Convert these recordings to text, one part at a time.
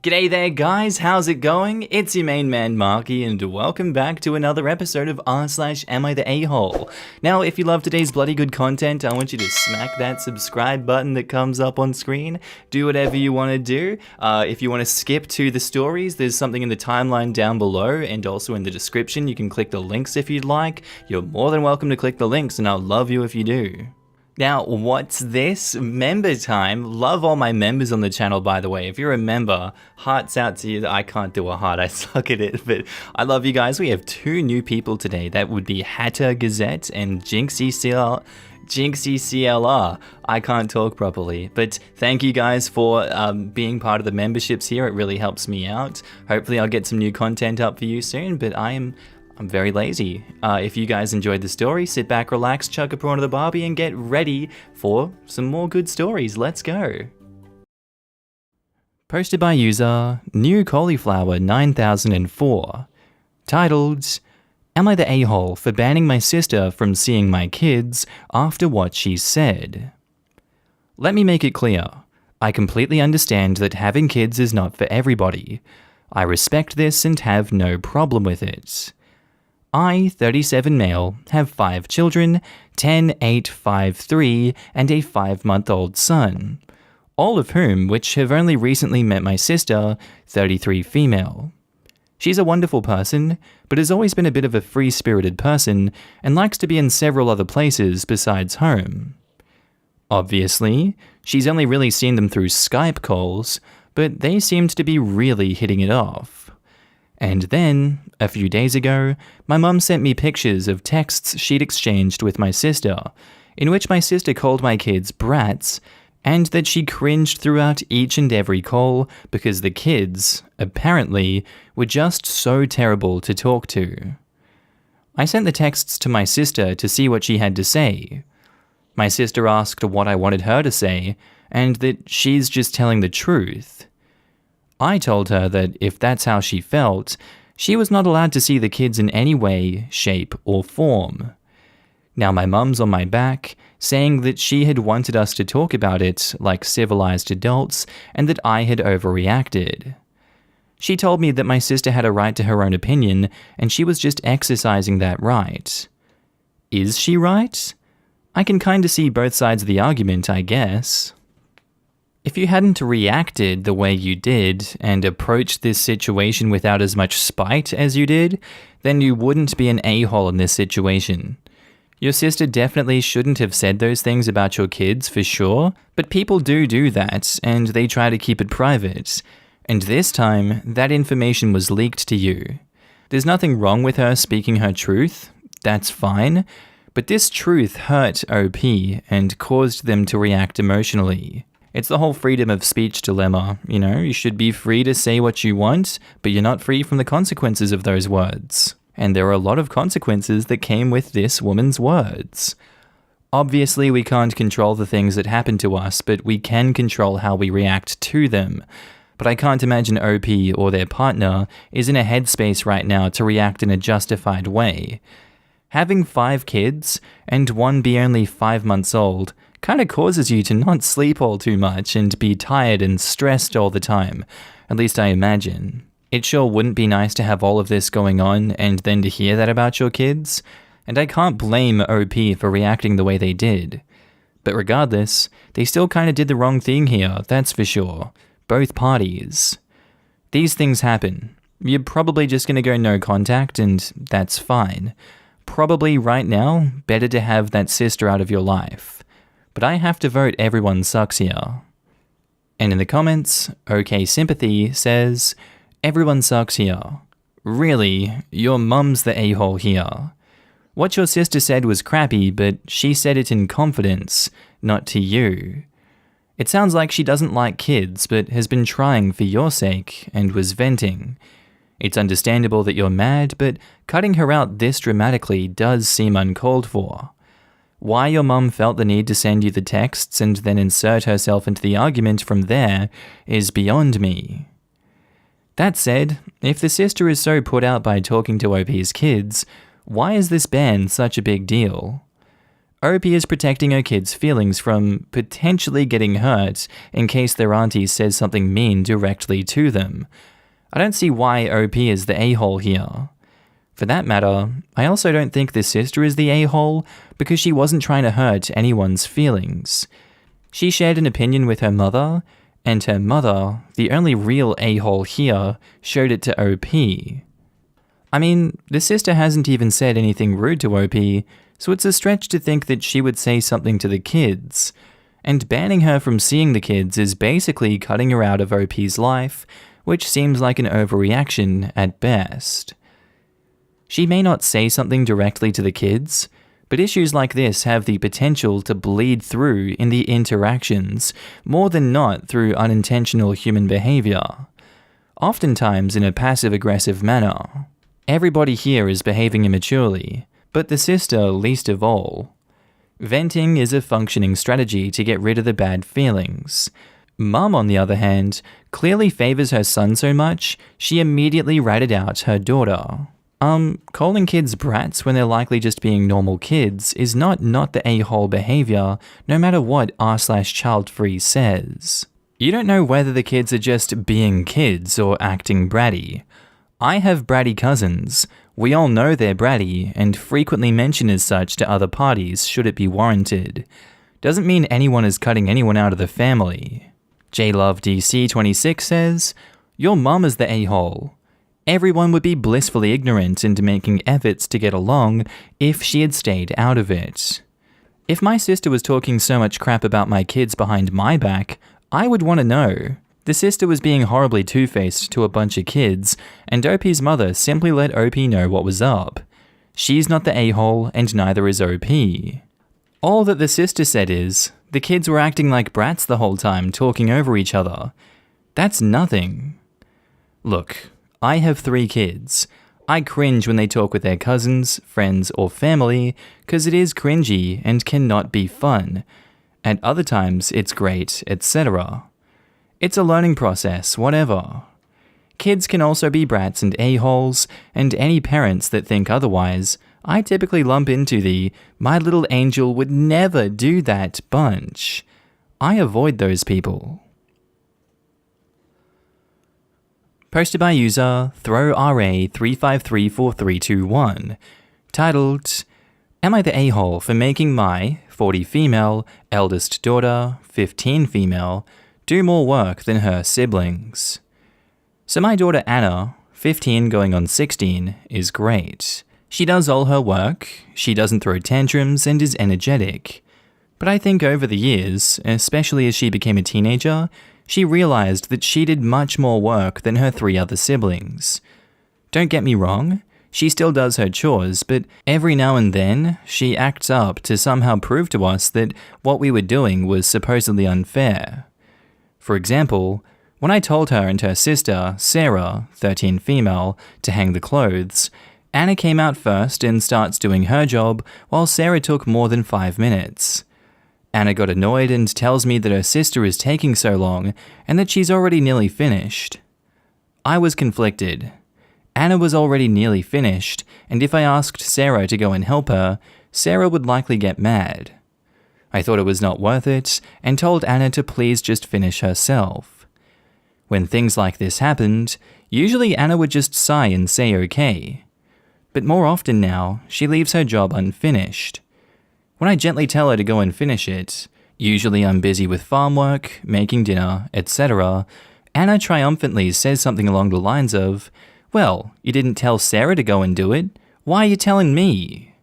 G'day there guys, how's it going? It's your main man Markee and welcome back to another episode of r/AmITheA. Now if you love today's bloody good content, I want you to smack that subscribe button that comes up on screen. Do whatever you want to do. If you want to skip to the stories, there's something in the timeline down below and also in the description. You can click the links if you'd like. You're more than welcome to click the links and I'll love you if you do. Now, what's this? Member time. Love all my members on the channel, by the way. If you're a member, hearts out to you. I can't do a heart, I suck at it, but I love you guys. We have two new people today. That would be AITA Gazette and Jinxie CLR. I can't talk properly, but thank you guys for being part of the memberships here. It really helps me out. Hopefully I'll get some new content up for you soon, but I'm very lazy. If you guys enjoyed the story, sit back, relax, chug a prawn to the Barbie, and get ready for some more good stories. Let's go. Posted by user New Cauliflower 9004. Titled, Am I the a-hole for banning my sister from seeing my kids after what she said? Let me make it clear. I completely understand that having kids is not for everybody. I respect this and have no problem with it. I, 37 male, have 5 children, 10, 8, 5, 3, and a 5-month-old son, all of whom which have only recently met my sister, 33 female. She's a wonderful person, but has always been a bit of a free-spirited person and likes to be in several other places besides home. Obviously, she's only really seen them through Skype calls, but they seemed to be really hitting it off. And then, a few days ago, my mum sent me pictures of texts she'd exchanged with my sister, in which my sister called my kids brats, and that she cringed throughout each and every call because the kids, apparently, were just so terrible to talk to. I sent the texts to my sister to see what she had to say. My sister asked what I wanted her to say, and that she's just telling the truth. I told her that if that's how she felt, she was not allowed to see the kids in any way, shape, or form. Now my mum's on my back, saying that she had wanted us to talk about it like civilized adults and that I had overreacted. She told me that my sister had a right to her own opinion and she was just exercising that right. Is she right? I can kinda see both sides of the argument, I guess. If you hadn't reacted the way you did and approached this situation without as much spite as you did, then you wouldn't be an a-hole in this situation. Your sister definitely shouldn't have said those things about your kids for sure, but people do that and they try to keep it private. And this time, that information was leaked to you. There's nothing wrong with her speaking her truth, that's fine, but this truth hurt OP and caused them to react emotionally. It's the whole freedom of speech dilemma, you should be free to say what you want, but you're not free from the consequences of those words. And there are a lot of consequences that came with this woman's words. Obviously, we can't control the things that happen to us, but we can control how we react to them. But I can't imagine OP or their partner is in a headspace right now to react in a justified way. Having 5 kids, and one be only 5 months old, kinda causes you to not sleep all too much and be tired and stressed all the time, at least I imagine. It sure wouldn't be nice to have all of this going on and then to hear that about your kids, and I can't blame OP for reacting the way they did. But regardless, they still kinda did the wrong thing here, that's for sure. Both parties. These things happen. You're probably just gonna go no contact and that's fine. Probably right now, better to have that sister out of your life. But I have to vote everyone sucks here. And in the comments, OK Sympathy says, everyone sucks here. Really, your mum's the a-hole here. What your sister said was crappy, but she said it in confidence, not to you. It sounds like she doesn't like kids, but has been trying for your sake and was venting. It's understandable that you're mad, but cutting her out this dramatically does seem uncalled for. Why your mum felt the need to send you the texts and then insert herself into the argument from there is beyond me. That said, if the sister is so put out by talking to OP's kids, why is this ban such a big deal? OP is protecting her kids' feelings from potentially getting hurt in case their auntie says something mean directly to them. I don't see why OP is the a-hole here. For that matter, I also don't think the sister is the a-hole because she wasn't trying to hurt anyone's feelings. She shared an opinion with her mother, and her mother, the only real a-hole here, showed it to OP. I mean, the sister hasn't even said anything rude to OP, so it's a stretch to think that she would say something to the kids. And banning her from seeing the kids is basically cutting her out of OP's life, which seems like an overreaction at best. She may not say something directly to the kids, but issues like this have the potential to bleed through in the interactions, more than not through unintentional human behavior, oftentimes in a passive-aggressive manner. Everybody here is behaving immaturely, but the sister least of all. Venting is a functioning strategy to get rid of the bad feelings. Mum, on the other hand, clearly favors her son so much, she immediately ratted out her daughter. Calling kids brats when they're likely just being normal kids is not the a-hole behavior, no matter what r/child-free says. You don't know whether the kids are just being kids or acting bratty. I have bratty cousins. We all know they're bratty and frequently mention as such to other parties should it be warranted. Doesn't mean anyone is cutting anyone out of the family. JLoveDC26 says, "Your mum is the a-hole. Everyone would be blissfully ignorant and making efforts to get along if she had stayed out of it. If my sister was talking so much crap about my kids behind my back, I would want to know. The sister was being horribly two-faced to a bunch of kids, and OP's mother simply let OP know what was up. She's not the a-hole, and neither is OP. All that the sister said is, the kids were acting like brats the whole time, talking over each other. That's nothing. Look, I have 3 kids. I cringe when they talk with their cousins, friends, or family, because it is cringy and cannot be fun. At other times, it's great, etc. It's a learning process, whatever. Kids can also be brats and a-holes, and any parents that think otherwise, I typically lump into the "my little angel would never do that" bunch. I avoid those people. Posted by user ThrowRA3534321, titled, "Am I the a-hole for making my 40 female, eldest daughter, 15 female, do more work than her siblings?" So my daughter Anna, 15 going on 16, is great. She does all her work, she doesn't throw tantrums and is energetic. But I think over the years, especially as she became a teenager, she realized that she did much more work than her 3 other siblings. Don't get me wrong, she still does her chores, but every now and then, she acts up to somehow prove to us that what we were doing was supposedly unfair. For example, when I told her and her sister, Sarah, 13 female, to hang the clothes, Anna came out first and starts doing her job, while Sarah took more than 5 minutes. Anna got annoyed and tells me that her sister is taking so long and that she's already nearly finished. I was conflicted. Anna was already nearly finished, and if I asked Sarah to go and help her, Sarah would likely get mad. I thought it was not worth it, and told Anna to please just finish herself. When things like this happened, usually Anna would just sigh and say okay. But more often now, she leaves her job unfinished. When I gently tell her to go and finish it, usually I'm busy with farm work, making dinner, etc., Anna triumphantly says something along the lines of, "Well, you didn't tell Sarah to go and do it. Why are you telling me?"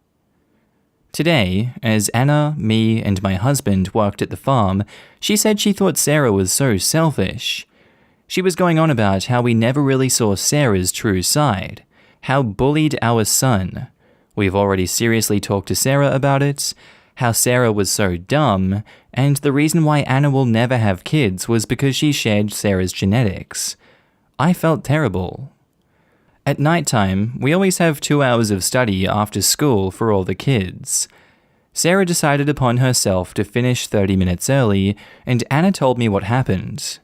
Today, as Anna, me, and my husband worked at the farm, she said she thought Sarah was so selfish. She was going on about how we never really saw Sarah's true side, how bullied our son. We've already seriously talked to Sarah about it, how Sarah was so dumb, and the reason why Anna will never have kids was because she shared Sarah's genetics. I felt terrible. At nighttime, we always have 2 hours of study after school for all the kids. Sarah decided upon herself to finish 30 minutes early, and Anna told me what happened.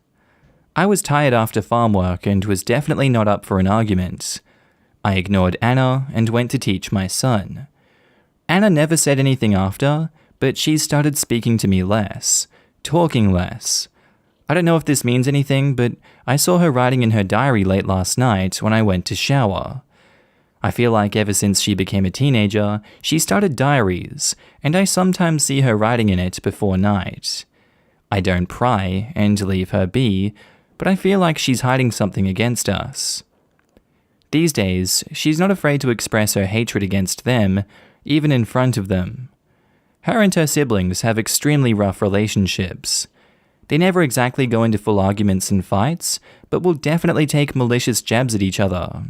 I was tired after farm work and was definitely not up for an argument. I ignored Anna and went to teach my son. Anna never said anything after, but she's started speaking to me less, talking less. I don't know if this means anything, but I saw her writing in her diary late last night when I went to shower. I feel like ever since she became a teenager, she started diaries, and I sometimes see her writing in it before night. I don't pry and leave her be, but I feel like she's hiding something against us. These days, she's not afraid to express her hatred against them, even in front of them. Her and her siblings have extremely rough relationships. They never exactly go into full arguments and fights, but will definitely take malicious jabs at each other.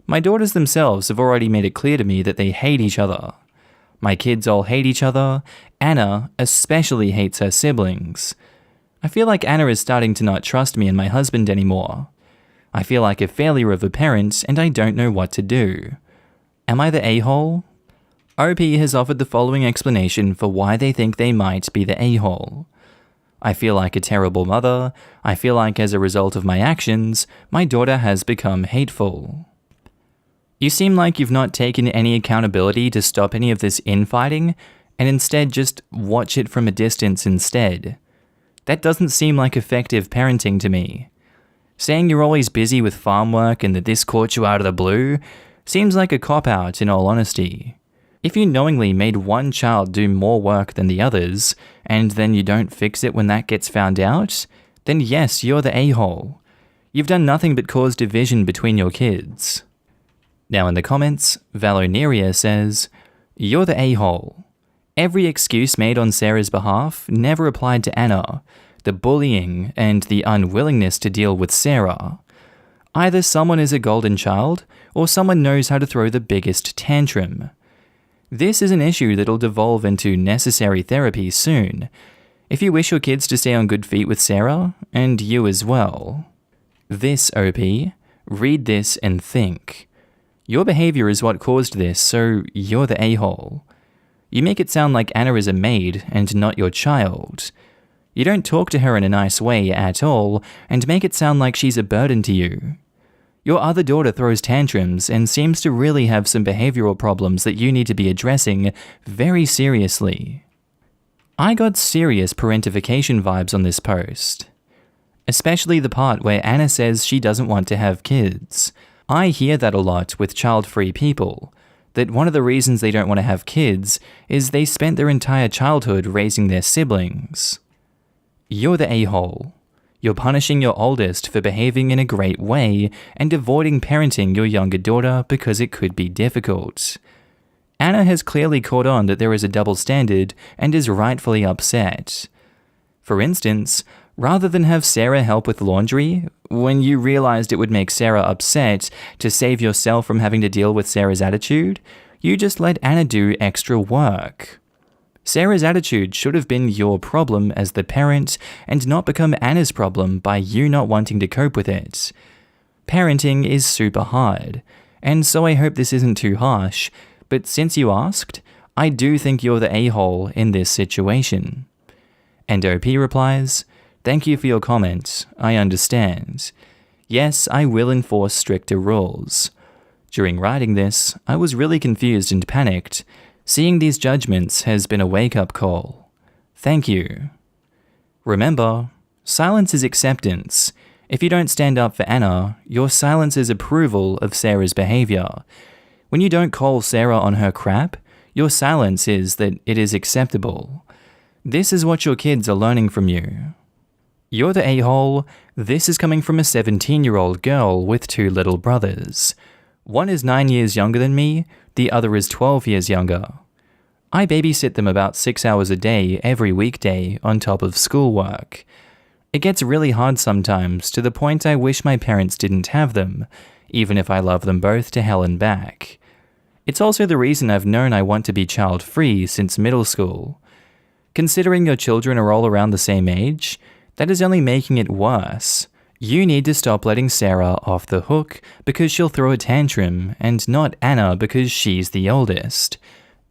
My daughters themselves have already made it clear to me that they hate each other. My kids all hate each other. Anna especially hates her siblings. I feel like Anna is starting to not trust me and my husband anymore. I feel like a failure of a parent and I don't know what to do. Am I the a-hole? OP has offered the following explanation for why they think they might be the a-hole. I feel like a terrible mother. I feel like as a result of my actions, my daughter has become hateful. You seem like you've not taken any accountability to stop any of this infighting, and instead just watch it from a distance instead. That doesn't seem like effective parenting to me. Saying you're always busy with farm work and that this caught you out of the blue seems like a cop-out in all honesty. If you knowingly made one child do more work than the others, and then you don't fix it when that gets found out, then yes, you're the a-hole. You've done nothing but cause division between your kids. Now in the comments, Valoneria says, "You're the a-hole. Every excuse made on Sarah's behalf never applied to Anna, the bullying and the unwillingness to deal with Sarah. Either someone is a golden child, or someone knows how to throw the biggest tantrum. This is an issue that'll devolve into necessary therapy soon, if you wish your kids to stay on good feet with Sarah, and you as well. This, OP, read this and think. Your behavior is what caused this, so you're the a-hole. You make it sound like Anna is a maid and not your child. You don't talk to her in a nice way at all and make it sound like she's a burden to you. Your other daughter throws tantrums and seems to really have some behavioral problems that you need to be addressing very seriously." I got serious parentification vibes on this post. Especially the part where Anna says she doesn't want to have kids. I hear that a lot with child-free people, that one of the reasons they don't want to have kids is they spent their entire childhood raising their siblings. You're the a-hole. You're punishing your oldest for behaving in a great way and avoiding parenting your younger daughter because it could be difficult. Anna has clearly caught on that there is a double standard and is rightfully upset. For instance, rather than have Sarah help with laundry, when you realized it would make Sarah upset to save yourself from having to deal with Sarah's attitude, you just let Anna do extra work. Sarah's attitude should have been your problem as the parent and not become Anna's problem by you not wanting to cope with it. Parenting is super hard, and so I hope this isn't too harsh, but since you asked, I do think you're the a-hole in this situation. And OP replies, "Thank you for your comment. I understand. Yes, I will enforce stricter rules. During writing this, I was really confused and panicked. Seeing these judgments has been a wake-up call. Thank you. Remember, silence is acceptance. If you don't stand up for Anna, your silence is approval of Sarah's behavior. When you don't call Sarah on her crap, your silence is that it is acceptable. This is what your kids are learning from you. You're the a-hole. This is coming from a 17-year-old girl with 2 little brothers. One is 9 years younger than me, the other is 12 years younger. I babysit them about 6 hours a day every weekday on top of schoolwork. It gets really hard sometimes, to the point I wish my parents didn't have them, even if I love them both to hell and back. It's also the reason I've known I want to be child-free since middle school. Considering your children are all around the same age, that is only making it worse. You need to stop letting Sarah off the hook because she'll throw a tantrum, and not Anna because she's the oldest.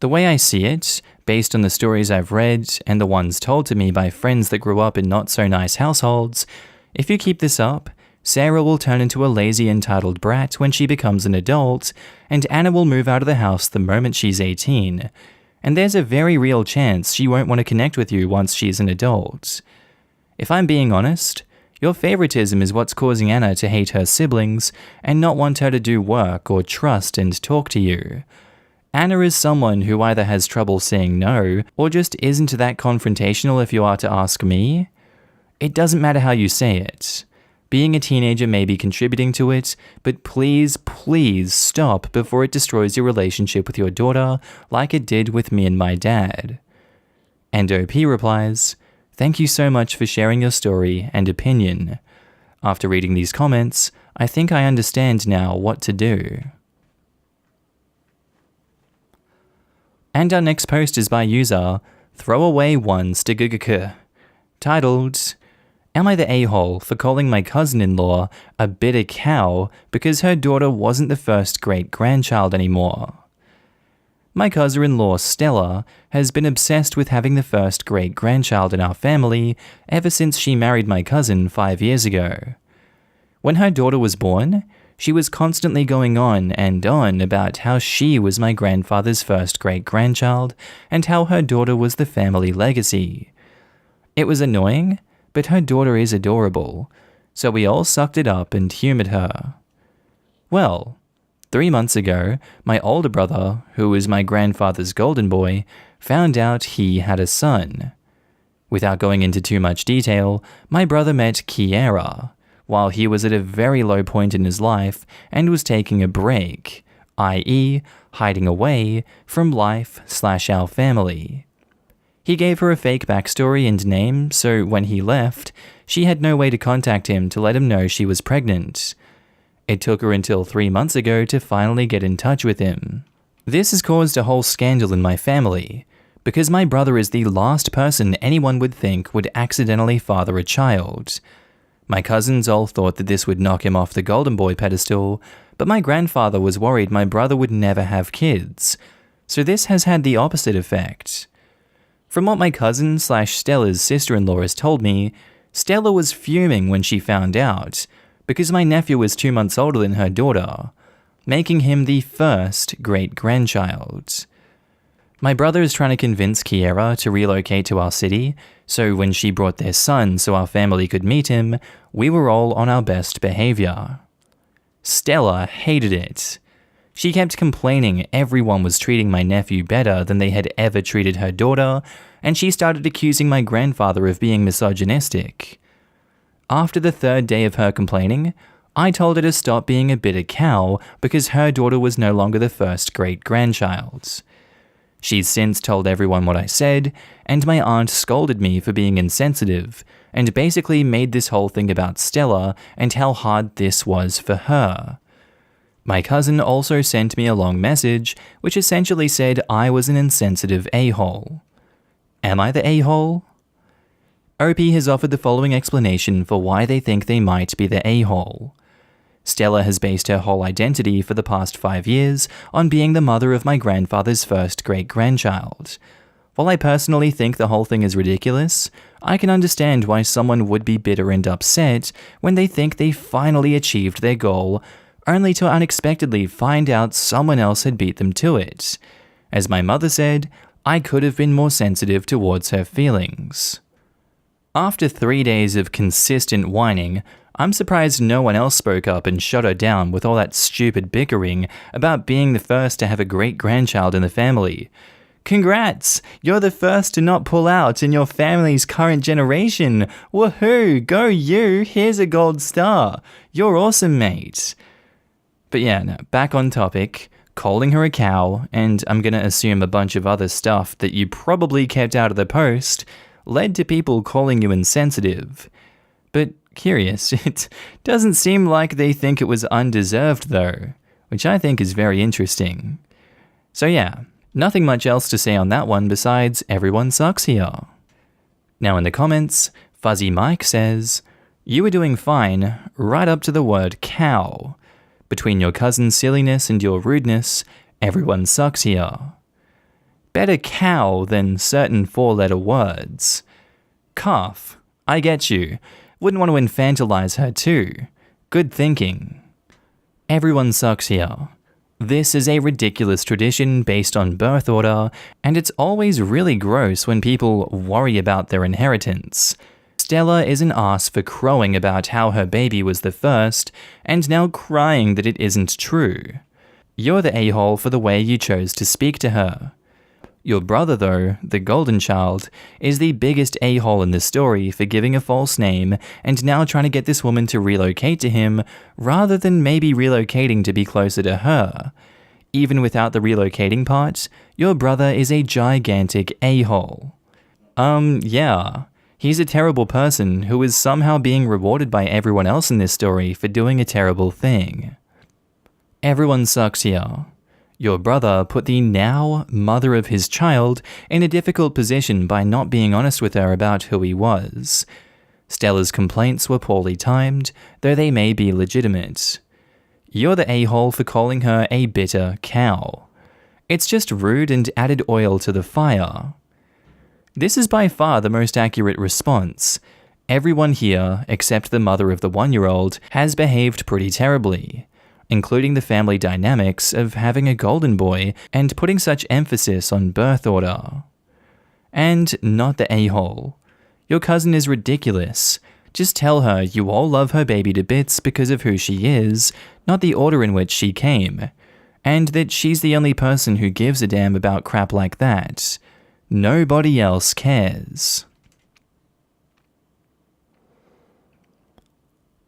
The way I see it, based on the stories I've read and the ones told to me by friends that grew up in not-so-nice households, if you keep this up, Sarah will turn into a lazy, entitled brat when she becomes an adult, and Anna will move out of the house the moment she's 18. and there's a very real chance she won't want to connect with you once she's an adult. If I'm being honest, your favoritism is what's causing Anna to hate her siblings and not want her to do work or trust and talk to you. Anna is someone who either has trouble saying no or just isn't that confrontational if you are to ask me. It doesn't matter how you say it. Being a teenager may be contributing to it, but please, please stop before it destroys your relationship with your daughter like it did with me and my dad. And OP replies, "Thank you so much for sharing your story and opinion. After reading these comments, I think I understand now what to do." And our next post is by user Throwaway1Stagugaka, titled, "Am I the a-hole for calling my cousin-in-law a bitter cow because her daughter wasn't the first great-grandchild anymore? My cousin-in-law Stella has been obsessed with having the first great-grandchild in our family ever since she married my cousin 5 years ago. When her daughter was born, she was constantly going on and on about how she was my grandfather's first great-grandchild and how her daughter was the family legacy. It was annoying, but her daughter is adorable, so we all sucked it up and humoured her. Well, 3 months ago, my older brother, who was my grandfather's golden boy, found out he had a son. Without going into too much detail, my brother met Kiera while he was at a very low point in his life and was taking a break, i.e., hiding away from life/our family. He gave her a fake backstory and name, so when he left, she had no way to contact him to let him know she was pregnant. It took her until 3 months ago to finally get in touch with him. This has caused a whole scandal in my family, because my brother is the last person anyone would think would accidentally father a child. My cousins all thought that this would knock him off the golden boy pedestal, but my grandfather was worried my brother would never have kids, so this has had the opposite effect. From what my cousin/Stella's sister-in-law has told me, Stella was fuming when she found out, because my nephew was 2 months older than her daughter, making him the first great-grandchild. My brother is trying to convince Kiera to relocate to our city, so when she brought their son so our family could meet him, we were all on our best behavior. Stella hated it. She kept complaining everyone was treating my nephew better than they had ever treated her daughter, and she started accusing my grandfather of being misogynistic. After the 3rd day of her complaining, I told her to stop being a bitter cow because her daughter was no longer the first great-grandchild. She's since told everyone what I said, and my aunt scolded me for being insensitive, and basically made this whole thing about Stella and how hard this was for her. My cousin also sent me a long message, which essentially said I was an insensitive a-hole. Am I the a-hole? OP has offered the following explanation for why they think they might be the a-hole. Stella has based her whole identity for the past 5 years on being the mother of my grandfather's first great-grandchild. While I personally think the whole thing is ridiculous, I can understand why someone would be bitter and upset when they think they finally achieved their goal, only to unexpectedly find out someone else had beat them to it. As my mother said, I could have been more sensitive towards her feelings. After 3 days of consistent whining, I'm surprised no one else spoke up and shut her down with all that stupid bickering about being the first to have a great-grandchild in the family. Congrats! You're the first to not pull out in your family's current generation! Woohoo! Go you! Here's a gold star! You're awesome, mate! But yeah, no, back on topic, calling her a cow, and I'm gonna assume a bunch of other stuff that you probably kept out of the post, led to people calling you insensitive. But curious, it doesn't seem like they think it was undeserved though, which I think is very interesting. So yeah, nothing much else to say on that one besides everyone sucks here. Now in the comments, Fuzzy Mike says, "You were doing fine, right up to the word cow. Between your cousin's silliness and your rudeness, everyone sucks here. Better cow than certain 4-letter words. Calf, I get you. Wouldn't want to infantilize her too. Good thinking. Everyone sucks here. This is a ridiculous tradition based on birth order, and it's always really gross when people worry about their inheritance. Stella is an ass for crowing about how her baby was the first, and now crying that it isn't true. You're the a-hole for the way you chose to speak to her. Your brother, though, the golden child, is the biggest a-hole in the story for giving a false name and now trying to get this woman to relocate to him rather than maybe relocating to be closer to her. Even without the relocating part, your brother is a gigantic a-hole. Yeah. He's a terrible person who is somehow being rewarded by everyone else in this story for doing a terrible thing. Everyone sucks here. Your brother put the now mother of his child in a difficult position by not being honest with her about who he was. Stella's complaints were poorly timed, though they may be legitimate. You're the a-hole for calling her a bitter cow. It's just rude and added oil to the fire. This is by far the most accurate response. Everyone here, except the mother of the 1-year-old, has behaved pretty terribly, including the family dynamics of having a golden boy and putting such emphasis on birth order. And not the a-hole. Your cousin is ridiculous. Just tell her you all love her baby to bits because of who she is, not the order in which she came, and that she's the only person who gives a damn about crap like that. Nobody else cares.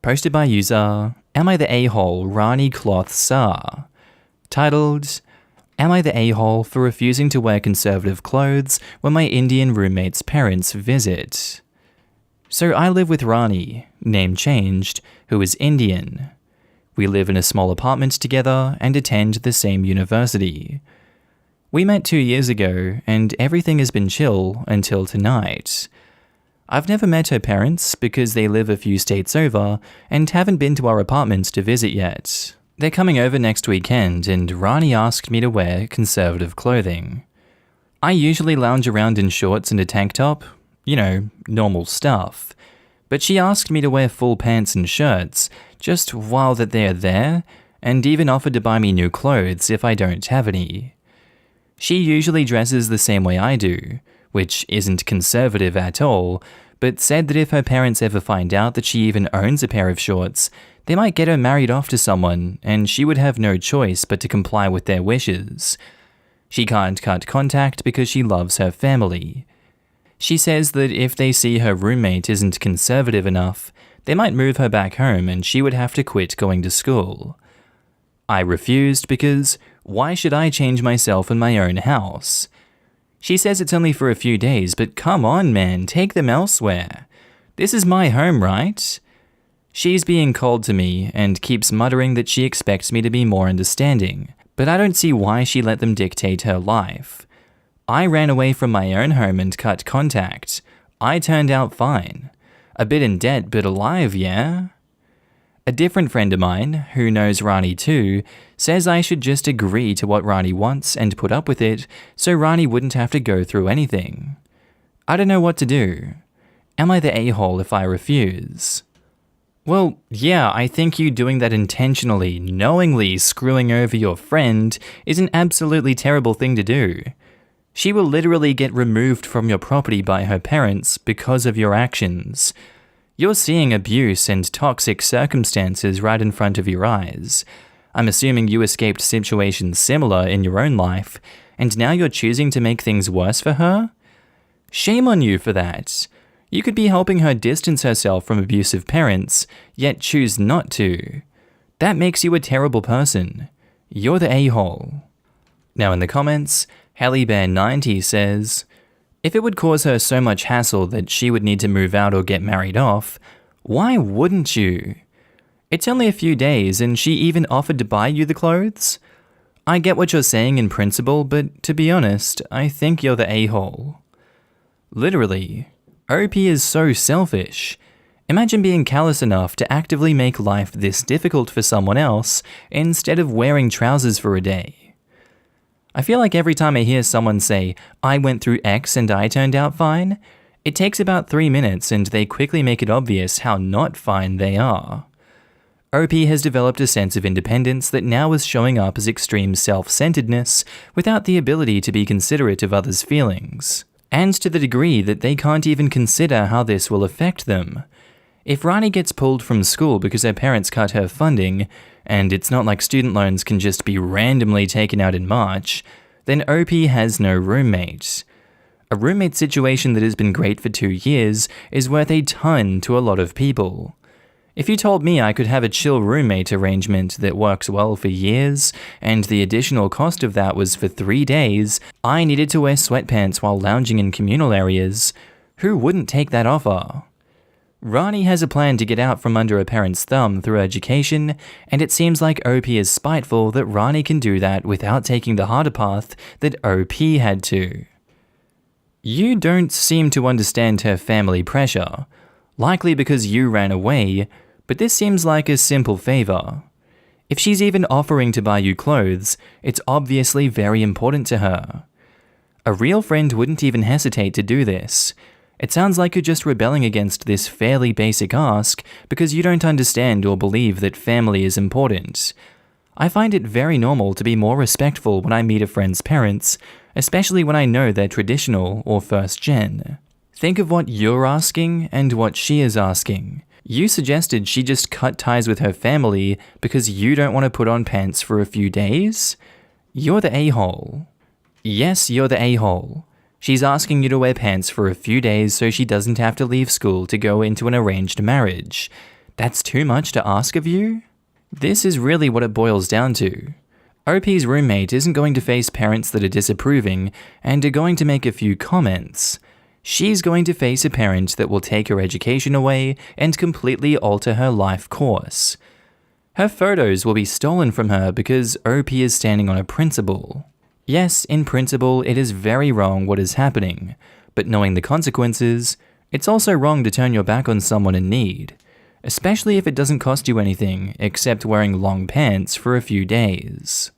Posted by user Am I the A-hole Rani Cloth Sar? Titled, Am I the a-hole for refusing to wear conservative clothes when my Indian roommate's parents visit? So I live with Rani, name changed, who is Indian. We live in a small apartment together and attend the same university. We met 2 years ago, and everything has been chill until tonight. I've never met her parents because they live a few states over and haven't been to our apartment to visit yet. They're coming over next weekend, and Rani asked me to wear conservative clothing. I usually lounge around in shorts and a tank top, normal stuff. But she asked me to wear full pants and shirts just while that they're there, and even offered to buy me new clothes if I don't have any. She usually dresses the same way I do, which isn't conservative at all, but said that if her parents ever find out that she even owns a pair of shorts, they might get her married off to someone, and she would have no choice but to comply with their wishes. She can't cut contact because she loves her family. She says that if they see her roommate isn't conservative enough, they might move her back home and she would have to quit going to school. I refused because why should I change myself in my own house? She says it's only for a few days, but come on, man, take them elsewhere. This is my home, right? She's being cold to me and keeps muttering that she expects me to be more understanding, but I don't see why she let them dictate her life. I ran away from my own home and cut contact. I turned out fine. A bit in debt, but alive, yeah? A different friend of mine, who knows Rani too, says I should just agree to what Rani wants and put up with it so Rani wouldn't have to go through anything. I don't know what to do. Am I the a-hole if I refuse? Well, yeah, I think you doing that intentionally, knowingly screwing over your friend is an absolutely terrible thing to do. She will literally get removed from your property by her parents because of your actions. You're seeing abuse and toxic circumstances right in front of your eyes. I'm assuming you escaped situations similar in your own life, and now you're choosing to make things worse for her? Shame on you for that. You could be helping her distance herself from abusive parents, yet choose not to. That makes you a terrible person. You're the a-hole. Now in the comments, HellyBear90 says, if it would cause her so much hassle that she would need to move out or get married off, why wouldn't you? It's only a few days and she even offered to buy you the clothes? I get what you're saying in principle, but to be honest, I think you're the a-hole. Literally, OP is so selfish. Imagine being callous enough to actively make life this difficult for someone else instead of wearing trousers for a day. I feel like every time I hear someone say, I went through X and I turned out fine, it takes about 3 minutes and they quickly make it obvious how not fine they are. OP has developed a sense of independence that now is showing up as extreme self-centeredness without the ability to be considerate of others' feelings, and to the degree that they can't even consider how this will affect them. If Ronnie gets pulled from school because her parents cut her funding, and it's not like student loans can just be randomly taken out in March, then OP has no roommate. A roommate situation that has been great for 2 years is worth a ton to a lot of people. If you told me I could have a chill roommate arrangement that works well for years, and the additional cost of that was for 3 days, I needed to wear sweatpants while lounging in communal areas, who wouldn't take that offer? Ronnie has a plan to get out from under a parent's thumb through education, and it seems like OP is spiteful that Ronnie can do that without taking the harder path that OP had to. You don't seem to understand her family pressure, likely because you ran away, but this seems like a simple favor. If she's even offering to buy you clothes, it's obviously very important to her. A real friend wouldn't even hesitate to do this. It sounds like you're just rebelling against this fairly basic ask because you don't understand or believe that family is important. I find it very normal to be more respectful when I meet a friend's parents, especially when I know they're traditional or first gen. Think of what you're asking and what she is asking. You suggested she just cut ties with her family because you don't want to put on pants for a few days? You're the a-hole. Yes, you're the a-hole. She's asking you to wear pants for a few days so she doesn't have to leave school to go into an arranged marriage. That's too much to ask of you? This is really what it boils down to. OP's roommate isn't going to face parents that are disapproving and are going to make a few comments. She's going to face a parent that will take her education away and completely alter her life course. Her photos will be stolen from her because OP is standing on a principle. Yes, in principle, it is very wrong what is happening, but knowing the consequences, it's also wrong to turn your back on someone in need, especially if it doesn't cost you anything except wearing long pants for a few days.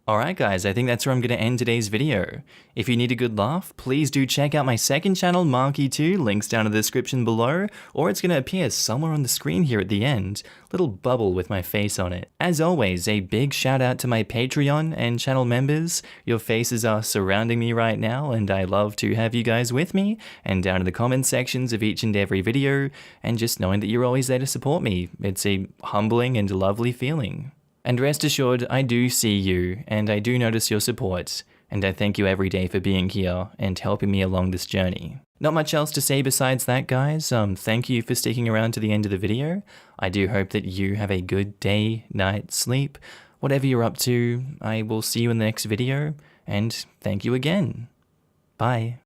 Alright guys, I think that's where I'm going to end today's video. If you need a good laugh, please do check out my second channel, Markee 2, links down in the description below, or it's going to appear somewhere on the screen here at the end, little bubble with my face on it. As always, a big shout out to my Patreon and channel members. Your faces are surrounding me right now, and I love to have you guys with me, and down in the comment sections of each and every video, and just knowing that you're always there to support me. It's a humbling and lovely feeling. And rest assured, I do see you, and I do notice your support, and I thank you every day for being here and helping me along this journey. Not much else to say besides that, guys. Thank you for sticking around to the end of the video. I do hope that you have a good day, night, sleep, whatever you're up to. I will see you in the next video, and thank you again. Bye.